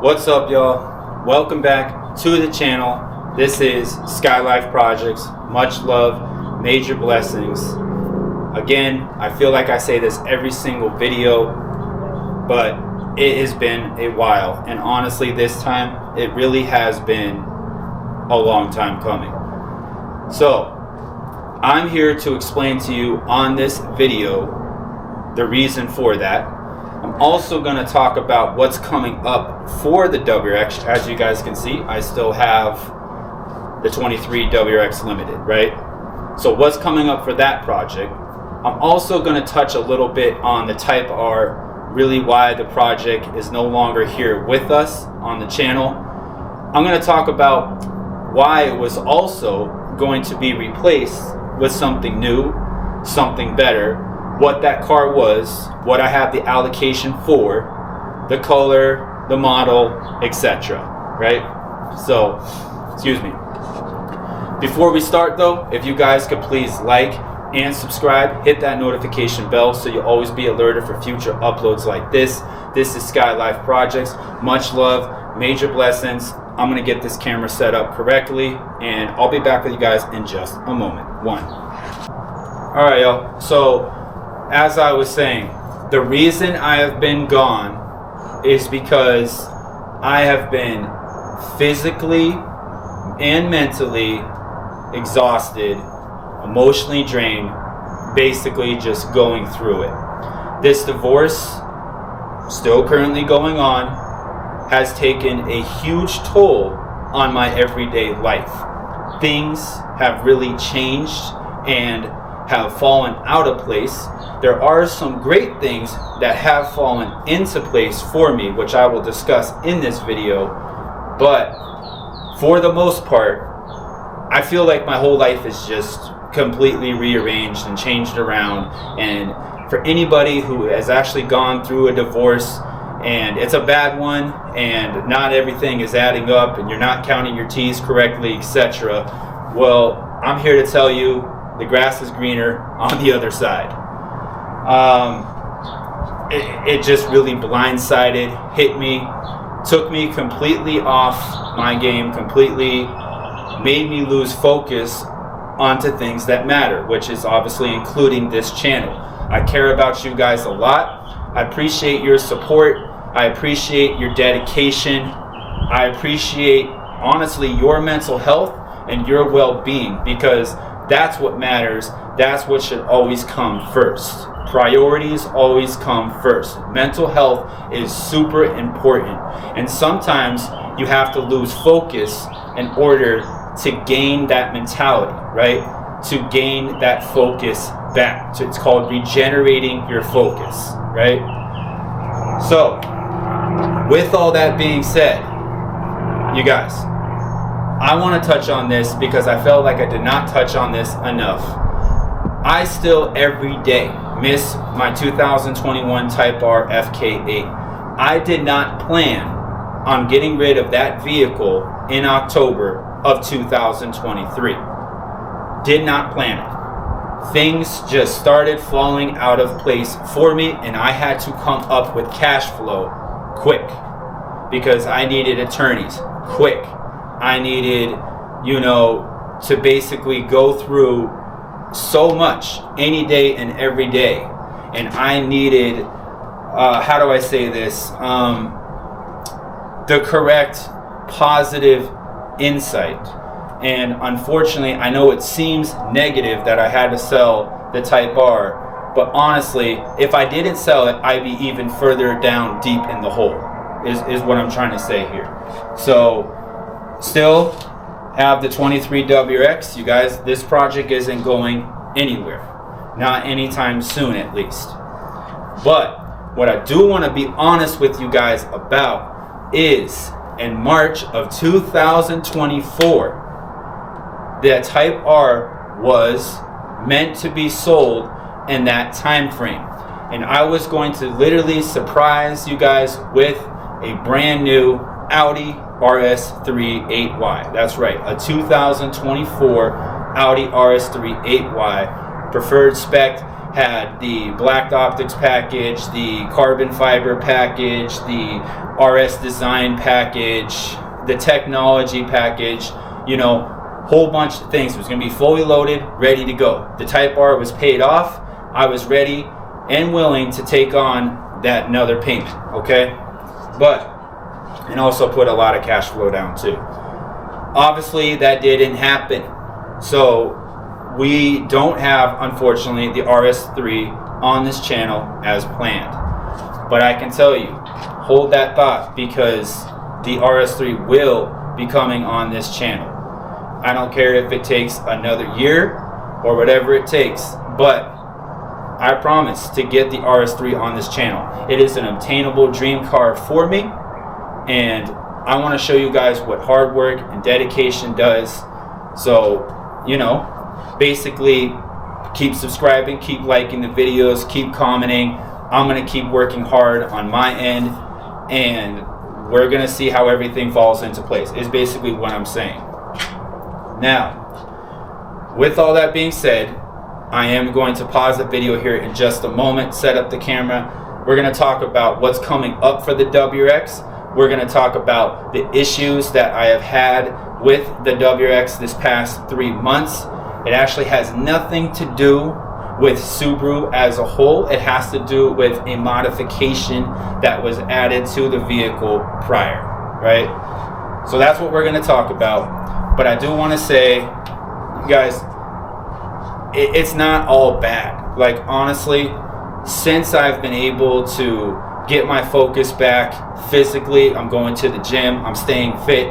What's up, y'all? Welcome back to the channel. This is Skylyfe Projects. Much love, major blessings. Again, I feel like I say this every single video, but it has been a while, and honestly this time it really has been a long time coming. So I'm here to explain to you on this video the reason for that. I'm also going to talk about what's coming up for the WRX. As you guys can see, I still have the 23 WRX Limited, right? So what's coming up for that project? I'm also going to touch a little bit on the Type R, really why the project is no longer here with us on the channel. I'm going to talk about why it was also going to be replaced with something new, something better, what that car was, what I have the allocation for, the color, the model, etc. Right? So, excuse me. Before we start though, if you guys could please like and subscribe, hit that notification bell so you'll always be alerted for future uploads like this. This is Skylyfe Projects. Much love, major blessings. I'm gonna get this camera set up correctly and I'll be back with you guys in just a moment. Alright, y'all. So, as I was saying, the reason I have been gone is because I have been physically and mentally exhausted, emotionally drained, basically just going through it. This divorce, still currently going on, has taken a huge toll on my everyday life. Things have really changed and have fallen out of place. There are some great things that have fallen into place for me, which I will discuss in this video, but for the most part, I feel like my whole life is just completely rearranged and changed around. And for anybody who has actually gone through a divorce and it's a bad one and not everything is adding up and you're not counting your T's correctly, etc., well, I'm here to tell you the grass is greener on the other side. It just really blindsided, hit me, took me completely off my game, completely made me lose focus onto things that matter, which is obviously including this channel. I care about you guys a lot. I appreciate your support. I appreciate your dedication. I appreciate, honestly, your mental health and your well-being, because that's what matters. That's what should always come first. Priorities always come first. Mental health is super important. And sometimes you have to lose focus in order to gain that mentality, right? To gain that focus back. So it's called regenerating your focus, right? So, with all that being said, you guys, I want to touch on this because I felt like I did not touch on this enough. I still every day miss my 2021 Type R FK8. I did not plan on getting rid of that vehicle in October of 2023. Did not plan it. Things just started falling out of place for me and I had to come up with cash flow quick because I needed attorneys quick. I needed, to basically go through so much any day and every day. And I needed, how do I say this? The correct positive insight. And unfortunately, I know it seems negative that I had to sell the Type R, but honestly, if I didn't sell it, I'd be even further down deep in the hole, is what I'm trying to say here. So, still have the 23 WRX. You guys, this project isn't going anywhere. Not anytime soon, at least. But what I do want to be honest with you guys about is in March of 2024, the Type R was meant to be sold in that time frame. And I was going to literally surprise you guys with a brand new Audi RS3 8Y. That's right, a 2024 Audi RS3 8Y. Preferred spec, had the black optics package, the carbon fiber package, the RS design package, the technology package, you know, whole bunch of things. It was going to be fully loaded, ready to go. The Type R was paid off. I was ready and willing to take on that another payment, okay? And also put a lot of cash flow down too. Obviously that didn't happen. So we don't have, unfortunately, the RS3 on this channel as planned. But I can tell you, hold that thought, because the RS3 will be coming on this channel. I don't care if it takes another year or whatever it takes, but I promise to get the RS3 on this channel. It is an obtainable dream car for me, and I want to show you guys what hard work and dedication does. So, you know, basically keep subscribing, keep liking the videos, keep commenting. I'm going to keep working hard on my end, and we're going to see how everything falls into place, is basically what I'm saying. Now, with all that being said, I am going to pause the video here in just a moment, set up the camera. We're going to talk about what's coming up for the WRX. We're going to talk about the issues that I have had with the WRX this past 3 months. It actually has nothing to do with Subaru as a whole. It has to do with a modification that was added to the vehicle prior, right? So that's what we're going to talk about. But I do want to say, you guys, it's not all bad. Like, honestly, since I've been able to get my focus back physically, I'm going to the gym, I'm staying fit,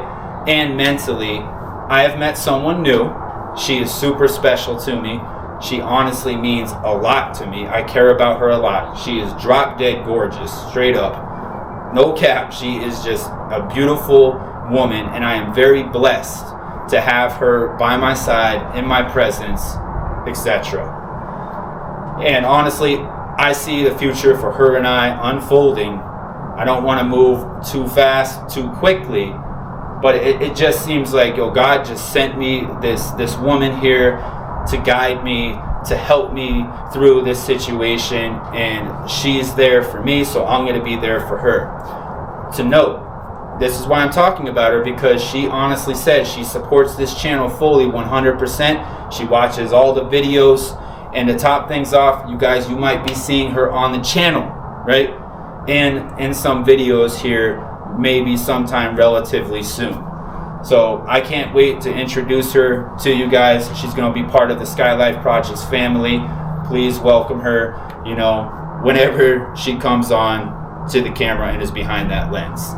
and mentally, I have met someone new. She is super special to me. She honestly means a lot to me. I care about her a lot. She is drop dead gorgeous, straight up. No cap, she is just a beautiful woman, and I am very blessed to have her by my side, in my presence, etc. And honestly, I see the future for her and I unfolding. I don't want to move too fast, too quickly, but it just seems like, yo, God just sent me this woman here to guide me, to help me through this situation, and she's there for me, so I'm going to be there for her. To note, this is why I'm talking about her, because she honestly said she supports this channel fully 100%. She watches all the videos, and to top things off, you guys, you might be seeing her on the channel, right? And in some videos here, maybe sometime relatively soon. So I can't wait to introduce her to you guys. She's going to be part of the Skylyfe Projects family. Please welcome her, you know, whenever she comes on to the camera and is behind that lens.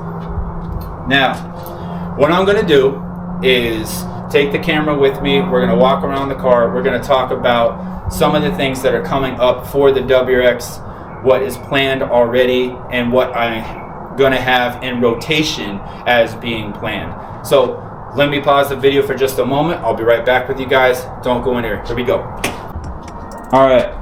Now, what I'm going to do is take the camera with me. We're going to walk around the car. We're going to talk about some of the things that are coming up for the WRX, what is planned already, and what I'm going to have in rotation as being planned. So let me pause the video for just a moment. I'll be right back with you guys. Don't go in here. Here we go. All right.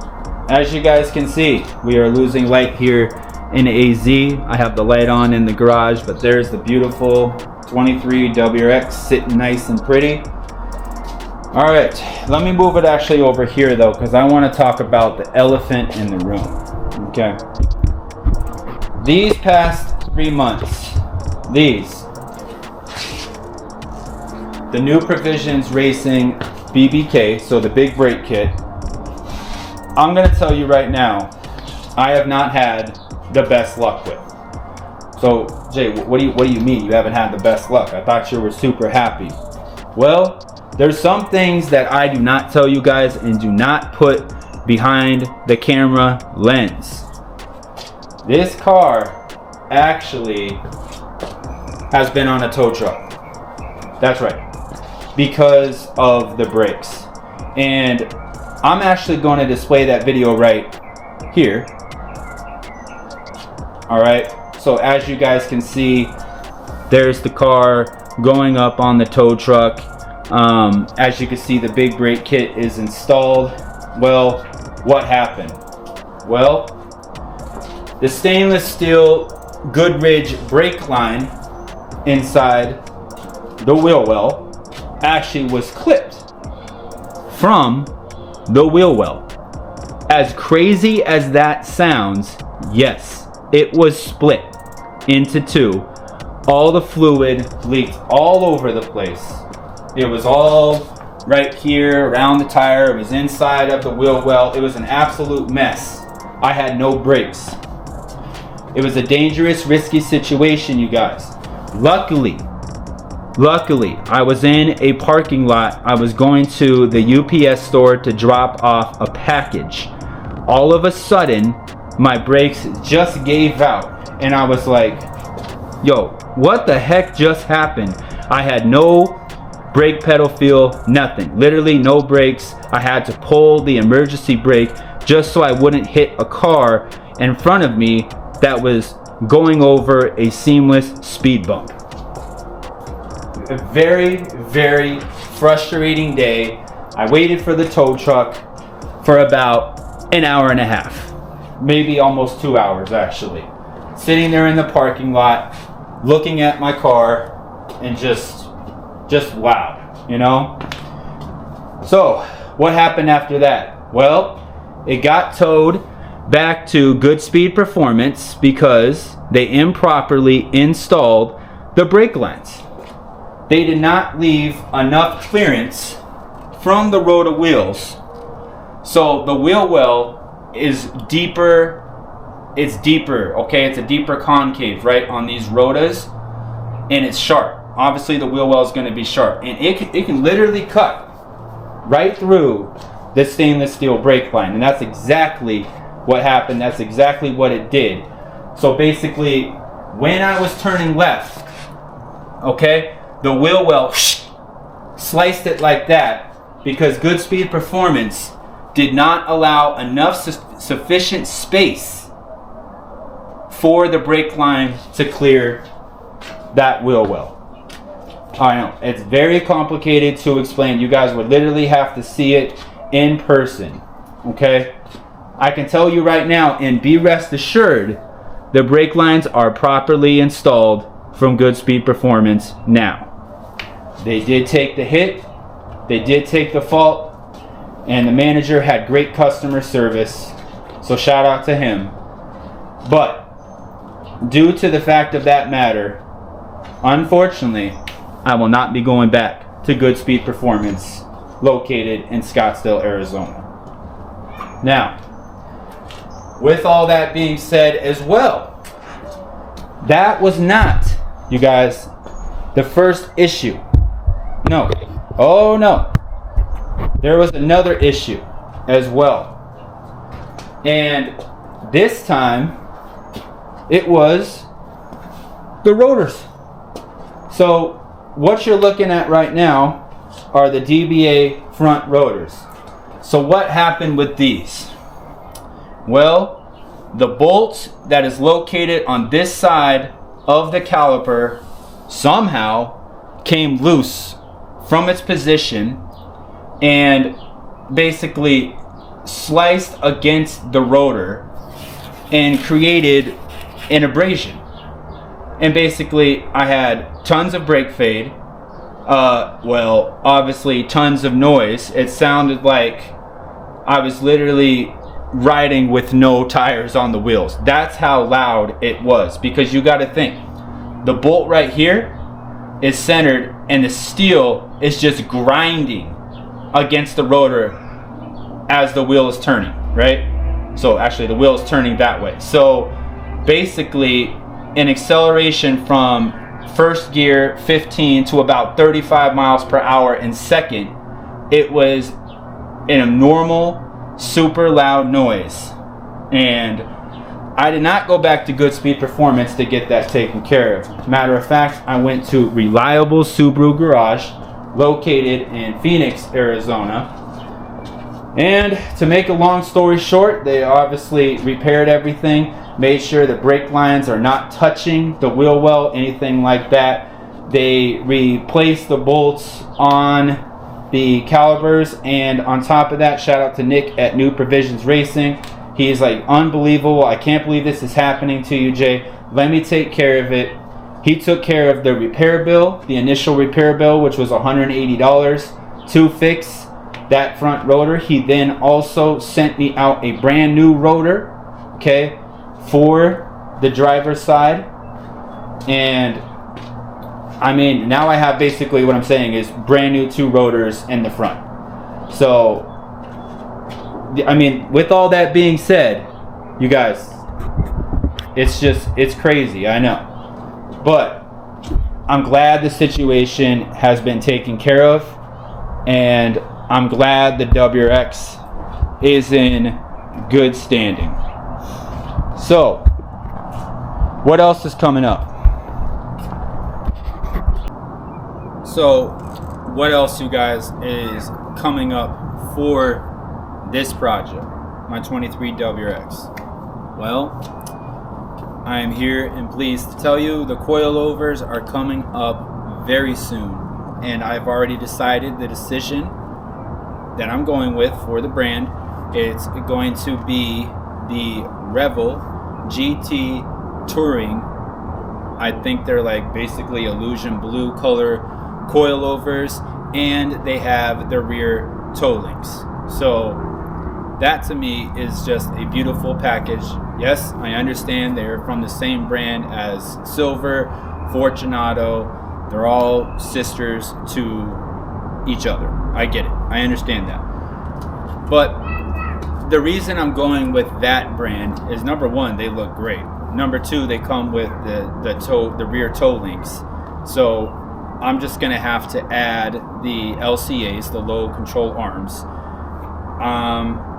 As you guys can see, we are losing light here in AZ. I have the light on in the garage, but there's the beautiful 23 WRX sitting nice and pretty. All right, let me move it actually over here though, because I want to talk about the elephant in the room. Okay. These past 3 months, the new Provisions Racing BBK, so the big brake kit, I'm going to tell you right now, I have not had the best luck with. So, Jay, what do you mean you haven't had the best luck? I thought you were super happy. Well, there's some things that I do not tell you guys and do not put behind the camera lens. This car actually has been on a tow truck. That's right. Because of the brakes. And I'm actually going to display that video right here. Alright, so as you guys can see, there's the car going up on the tow truck. As you can see, the big brake kit is installed. Well, what happened? Well, the stainless steel Goodrich brake line inside the wheel well actually was clipped from the wheel well. As crazy as that sounds, yes, it was split into two. All the fluid leaked all over the place. It was all right here around the tire. It was inside of the wheel well. It was an absolute mess. I had no brakes. It was a dangerous, risky situation, you guys. Luckily, I was in a parking lot. I was going to the UPS store to drop off a package. All of a sudden, my brakes just gave out. And I was like, yo, what the heck just happened? I had no brake pedal feel, nothing. Literally no brakes. I had to pull the emergency brake just so I wouldn't hit a car in front of me that was going over a seamless speed bump. A very, very frustrating day. I waited for the tow truck for about an hour and a half, maybe almost 2 hours actually. Sitting there in the parking lot, looking at my car, and just wow, you know? So, what happened after that? Well, it got towed back to Good Speed Performance because they improperly installed the brake lines. They did not leave enough clearance from the rotor wheels. So the wheel well is deeper. It's deeper, okay? It's a deeper concave, right, on these rotors, and it's sharp. Obviously, the wheel well is going to be sharp, and it can literally cut right through the stainless steel brake line, and that's exactly what happened. That's exactly what it did. So basically, when I was turning left, okay, the wheel well sliced it like that because Good Speed Performance did not allow enough sufficient space for the brake line to clear that wheel well. I know, it's very complicated to explain. You guys would literally have to see it in person, okay? I can tell you right now, and be rest assured, the brake lines are properly installed from Good Speed Performance now. They did take the hit, they did take the fault, and the manager had great customer service, so shout out to him. But due to the fact of that matter, unfortunately, I will not be going back to Good Speed Performance located in Scottsdale, Arizona. Now, with all that being said as well, that was not, you guys, the first issue. No. Oh no. There was another issue as well. And this time, it was the rotors. So what you're looking at right now are the DBA front rotors. So what happened with these? Well, the bolt that is located on this side of the caliper somehow came loose from its position and basically sliced against the rotor and created an abrasion. And basically I had tons of brake fade, well, obviously tons of noise. It sounded like I was literally riding with no tires on the wheels. That's how loud it was, because you got to think, the bolt right here is centered and the steel is just grinding against the rotor as the wheel is turning, right? So actually the wheel is turning that way. So basically an acceleration from first gear 15 to about 35 miles per hour in second, it was an abnormal, super loud noise. And I did not go back to Good Speed Performance to get that taken care of. Matter of fact, I went to Reliable Subaru Garage located in Phoenix, Arizona. And to make a long story short, they obviously repaired everything, made sure the brake lines are not touching the wheel well, anything like that. They replaced the bolts on the calipers, and on top of that, shout out to Nick at New Provisions Racing. He's like, unbelievable, I can't believe this is happening to you, Jay. Let me take care of it. He took care of the repair bill, the initial repair bill, which was $180 to fix that front rotor. He then also sent me out a brand new rotor, okay, for the driver's side. And I mean, now I have basically what I'm saying is brand new 2 rotors in the front. So I mean, with all that being said, you guys, it's crazy, I know. But I'm glad the situation has been taken care of, and I'm glad the WRX is in good standing. So, what else is coming up? So, what else, you guys, is coming up for this project, my 23 WRX? Well, I am here and pleased to tell you the coilovers are coming up very soon, and I've already decided the decision that I'm going with for the brand. It's going to be the Revel GT Touring. I think they're like basically illusion blue color coilovers, and they have the rear toe links. So that to me is just a beautiful package. Yes, I understand they're from the same brand as Silver, Fortunato. They're all sisters to each other. I get it. I understand that. But the reason I'm going with that brand is, number one, they look great. Number two, they come with the rear toe links. So I'm just gonna have to add the LCAs, the low control arms.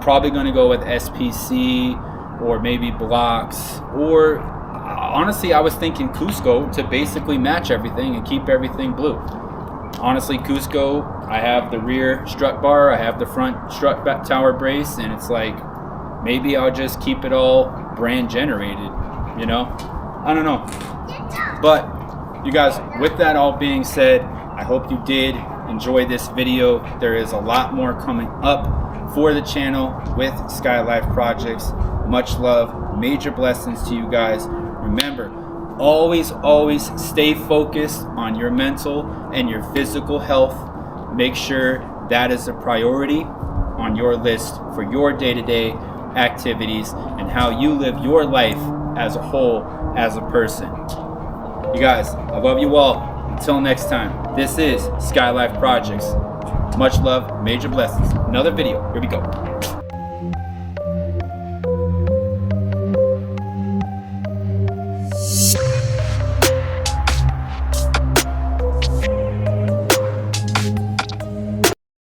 Probably gonna go with SPC or maybe blocks, or honestly I was thinking Cusco to basically match everything and keep everything blue. Honestly, Cusco, I have the rear strut bar, I have the front strut tower brace, and it's like maybe I'll just keep it all brand generated, you know? I don't know. But you guys, with that all being said, I hope you did enjoy this video. There is a lot more coming up for the channel with Skylyfe projects. Much love, major blessings to you guys. Remember, always stay focused on your mental and your physical health. Make sure that is a priority on your list for your day-to-day activities and how you live your life as a whole, as a person. You guys, I love you all. Until next time, this is Skylyfe Projects. Much love, major blessings. Another video. Here we go.